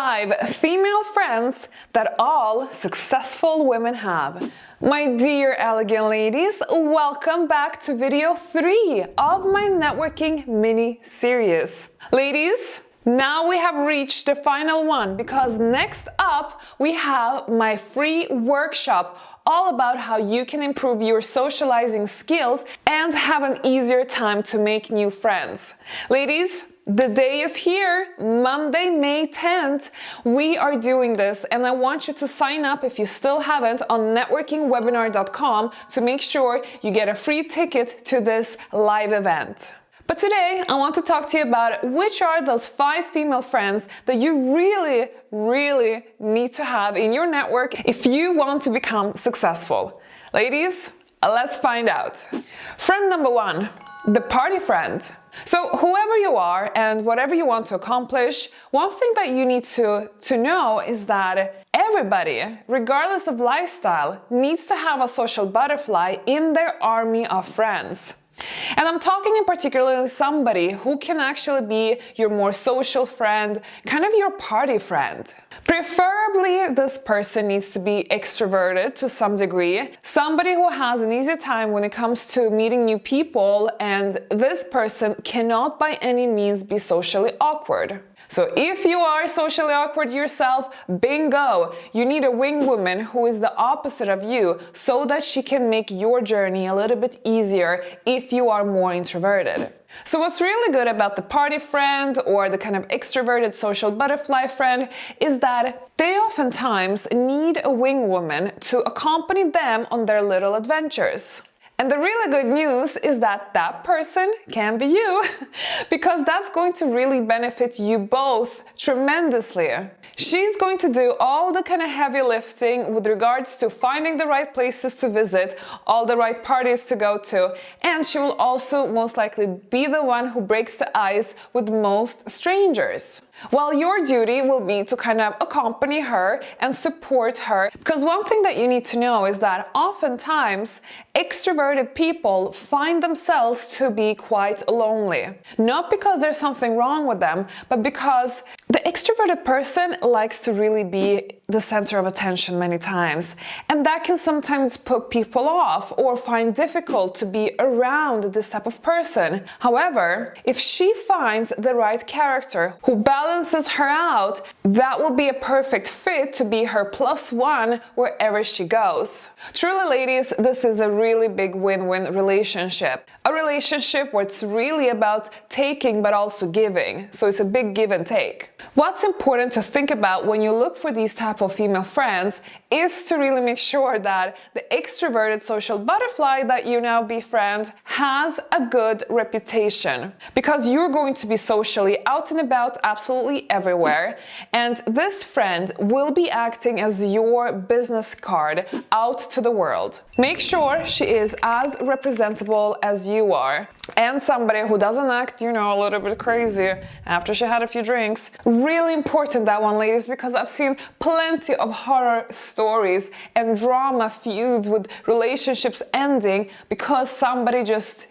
5 female friends that all successful women have. My dear elegant ladies, welcome back to video 3 of my networking mini series. Ladies, now we have reached the final one because next up we have my free workshop all about how you can improve your socializing skills and have an easier time to make new friends. Ladies, the day is here, Monday, May 10th. We are doing this and I want you to sign up if you still haven't on networkingwebinar.com to make sure you get a free ticket to this live event. But today I want to talk to you about which are those 5 female friends that you really need to have in your network if you want to become successful. Ladies, let's find out. Friend number 1. The party friend. So whoever you are and whatever you want to accomplish, one thing that you need to know is that everybody, regardless of lifestyle, needs to have a social butterfly in their army of friends. And I'm talking in particular somebody who can actually be your more social friend, kind of your party friend. Preferably, this person needs to be extroverted to some degree, somebody who has an easy time when it comes to meeting new people, and this person cannot by any means be socially awkward. So if you are socially awkward yourself, bingo! You need a wing woman who is the opposite of you so that she can make your journey a little bit easier if you are more introverted. So what's really good about the party friend or the kind of extroverted social butterfly friend is that they oftentimes need a wing woman to accompany them on their little adventures. And the really good news is that that person can be you, because that's going to really benefit you both tremendously. She's going to do all the kind of heavy lifting with regards to finding the right places to visit, all the right parties to go to, and she will also most likely be the one who breaks the ice with most strangers. While your duty will be to kind of accompany her and support her, because one thing that you need to know is that oftentimes extroverted people find themselves to be quite lonely. Not because there's something wrong with them, but because the extroverted person likes to really be the center of attention many times, and that can sometimes put people off or find difficult to be around this type of person. However, if she finds the right character who balances her out, that will be a perfect fit to be her +1 wherever she goes. Truly, ladies, this is a really big win-win relationship. A relationship where it's really about taking but also giving. So it's a big give and take. What's important to think about when you look for these type of female friends is to really make sure that the extroverted social butterfly that you now befriend has a good reputation, because you're going to be socially out and about absolutely everywhere, and this friend will be acting as your business card out to the world. Make sure she is as representable as you are, and somebody who doesn't act, a little bit crazy after she had a few drinks. Really important, that one, ladies, because I've seen plenty of horror stories and drama feuds with relationships ending because somebody just,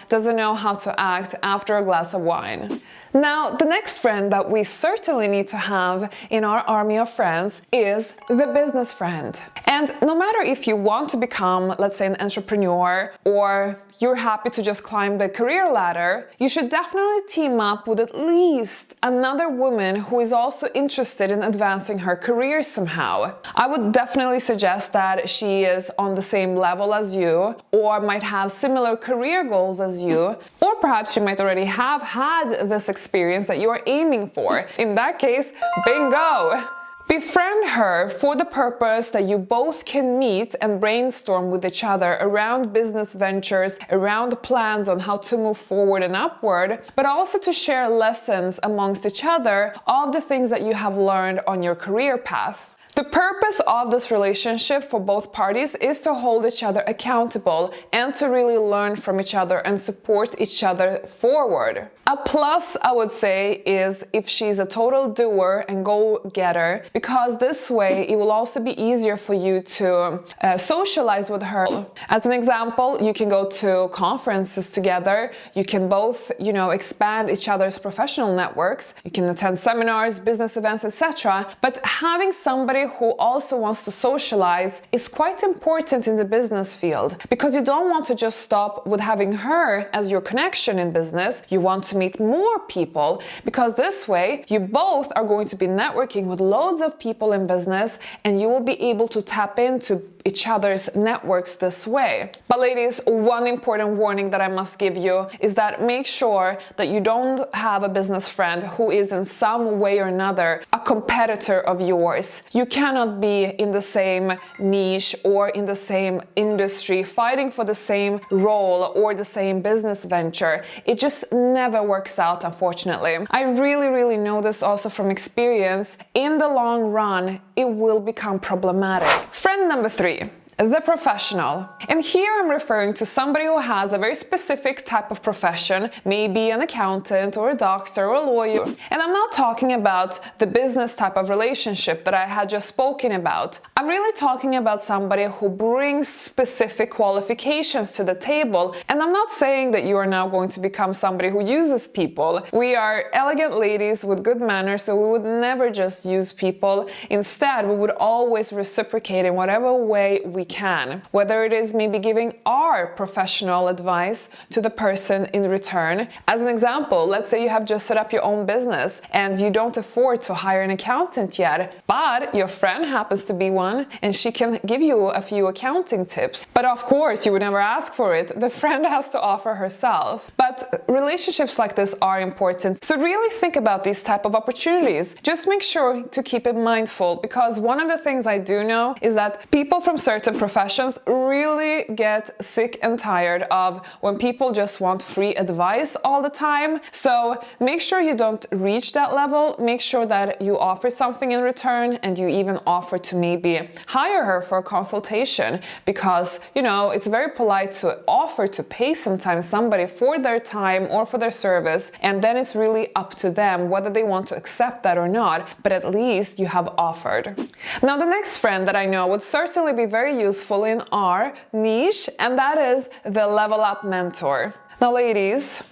doesn't know how to act after a glass of wine. Now, the next friend that we certainly need to have in our army of friends is the business friend. And no matter if you want to become, let's say, an entrepreneur, or you're happy to just climb the career ladder, you should definitely team up with at least another woman who is also interested in advancing her career somehow. I would definitely suggest that she is on the same level as you, or might have similar career goals as you, or perhaps you might already have had this experience that you are aiming for. In that case, bingo! Befriend her for the purpose that you both can meet and brainstorm with each other around business ventures, around plans on how to move forward and upward, but also to share lessons amongst each other of the things that you have learned on your career path. The purpose of this relationship for both parties is to hold each other accountable and to really learn from each other and support each other forward. A plus, I would say, is if she's a total doer and go-getter, because this way it will also be easier for you to socialize with her. As an example, you can go to conferences together, you can both, expand each other's professional networks, you can attend seminars, business events, etc. But having somebody who also wants to socialize is quite important in the business field, because you don't want to just stop with having her as your connection in business. You want to meet more people, because this way you both are going to be networking with loads of people in business, and you will be able to tap into each other's networks this way. But ladies, one important warning that I must give you is that make sure that you don't have a business friend who is in some way or another a competitor of yours. You cannot be in the same niche or in the same industry fighting for the same role or the same business venture. It just never works out, unfortunately. I really know this also from experience. In the long run, it will become problematic. Friend number 3. The professional. And here I'm referring to somebody who has a very specific type of profession, maybe an accountant or a doctor or a lawyer. And I'm not talking about the business type of relationship that I had just spoken about. I'm really talking about somebody who brings specific qualifications to the table. And I'm not saying that you are now going to become somebody who uses people. We are elegant ladies with good manners, so we would never just use people. Instead, we would always reciprocate in whatever way we can, whether it is maybe giving our professional advice to the person in return. As an example, let's say you have just set up your own business and you don't afford to hire an accountant yet, but your friend happens to be one and she can give you a few accounting tips. But of course, you would never ask for it. The friend has to offer herself. But relationships like this are important. So really think about these type of opportunities. Just make sure to keep it mindful, because one of the things I do know is that people from certain professions really get sick and tired of when people just want free advice all the time. So make sure you don't reach that level. Make sure that you offer something in return, and you even offer to maybe hire her for a consultation, because it's very polite to offer to pay sometimes somebody for their time or for their service, and then it's really up to them whether they want to accept that or not, but at least you have offered. Now, the next friend that I know would certainly be very useful in our niche, and that is the Level Up mentor. Now, ladies,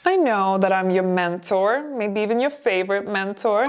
I know that I'm your mentor, maybe even your favorite mentor.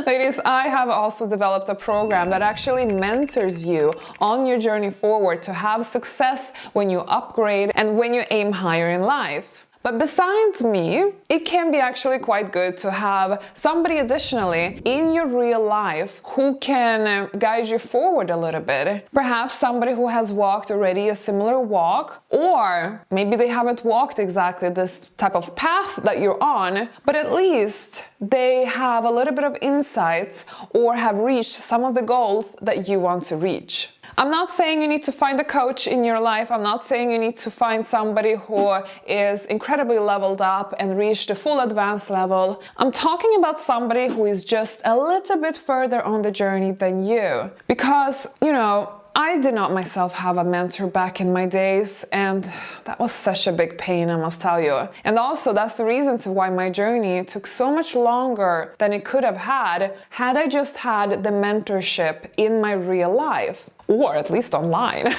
Ladies, I have also developed a program that actually mentors you on your journey forward to have success when you upgrade and when you aim higher in life. But besides me, it can be actually quite good to have somebody additionally in your real life who can guide you forward a little bit. Perhaps somebody who has walked already a similar walk, or maybe they haven't walked exactly this type of path that you're on, but at least they have a little bit of insights or have reached some of the goals that you want to reach. I'm not saying you need to find a coach in your life. I'm not saying you need to find somebody who is incredibly leveled up and reached the full advanced level. I'm talking about somebody who is just a little bit further on the journey than you. Because, I did not myself have a mentor back in my days, and that was such a big pain, I must tell you. And also, that's the reason to why my journey took so much longer than it could have had I just had the mentorship in my real life. Or at least online.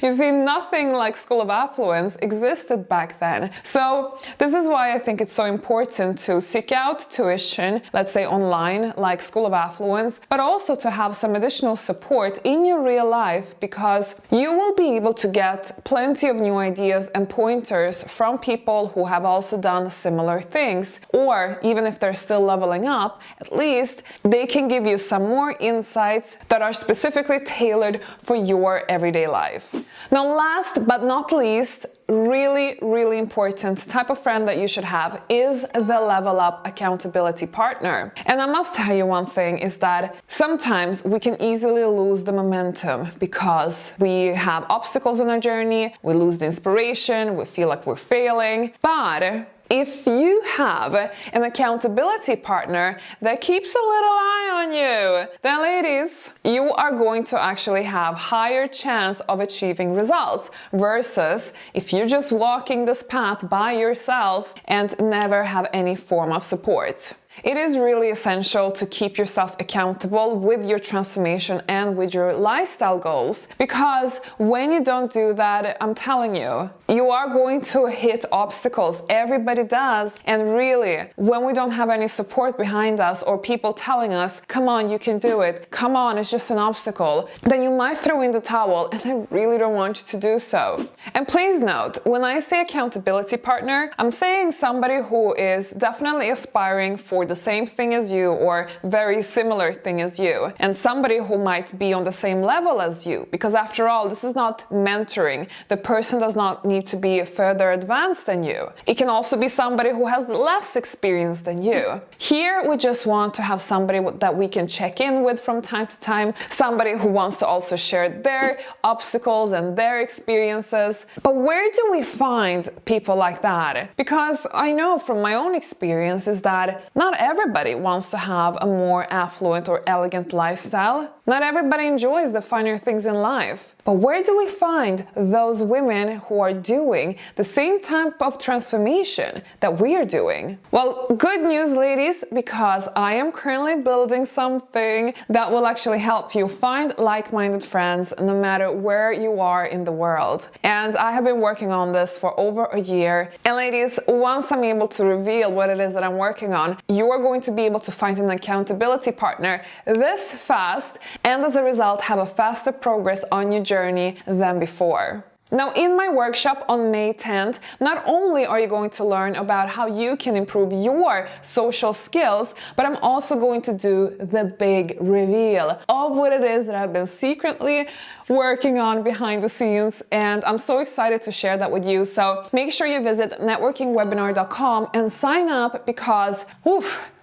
You see, nothing like School of Affluence existed back then. So this is why I think it's so important to seek out tuition, let's say online, like School of Affluence, but also to have some additional support in your real life, because you will be able to get plenty of new ideas and pointers from people who have also done similar things. Or even if they're still leveling up, at least they can give you some more insights that are specifically tailored for your everyday life. Now, last but not least, really important type of friend that you should have is the Level Up accountability partner. And I must tell you one thing is that sometimes we can easily lose the momentum because we have obstacles on our journey, we lose the inspiration, we feel like we're failing. But if you have an accountability partner that keeps a little eye on you, then ladies, you are going to actually have higher chance of achieving results versus if you're just walking this path by yourself and never have any form of support. It is really essential to keep yourself accountable with your transformation and with your lifestyle goals, because when you don't do that, I'm telling you, you are going to hit obstacles. Everybody does. And really, when we don't have any support behind us or people telling us, come on, you can do it, come on, it's just an obstacle, then you might throw in the towel, and I really don't want you to do so. And please note, when I say accountability partner, I'm saying somebody who is definitely aspiring for the same thing as you or very similar thing as you, and somebody who might be on the same level as you, because after all, this is not mentoring. The person does not need to be further advanced than you. It can also be somebody who has less experience than you. Here we just want to have somebody that we can check in with from time to time, somebody who wants to also share their obstacles and their experiences. But where do we find people like that? Because I know from my own experiences that not everybody wants to have a more affluent or elegant lifestyle. Not everybody enjoys the finer things in life. But where do we find those women who are doing the same type of transformation that we are doing? Well, good news, ladies, because I am currently building something that will actually help you find like-minded friends no matter where you are in the world. And I have been working on this for over a year. And ladies, once I'm able to reveal what it is that I'm working on, you are going to be able to find an accountability partner this fast, and as a result have a faster progress on your journey than before. Now, in my workshop on May 10th, not only are you going to learn about how you can improve your social skills, but I'm also going to do the big reveal of what it is that I've been secretly working on behind the scenes, and I'm so excited to share that with you. So make sure you visit networkingwebinar.com and sign up, because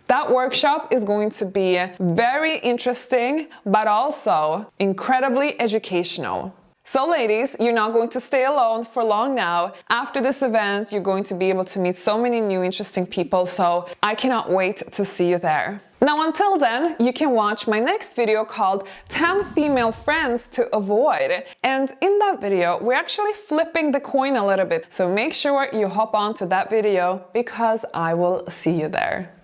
that workshop is going to be very interesting, but also incredibly educational. So ladies, you're not going to stay alone for long now. After this event, you're going to be able to meet so many new interesting people, so I cannot wait to see you there. Now, until then, you can watch my next video called 10 female friends to avoid. And in that video, we're actually flipping the coin a little bit. So make sure you hop on to that video, because I will see you there.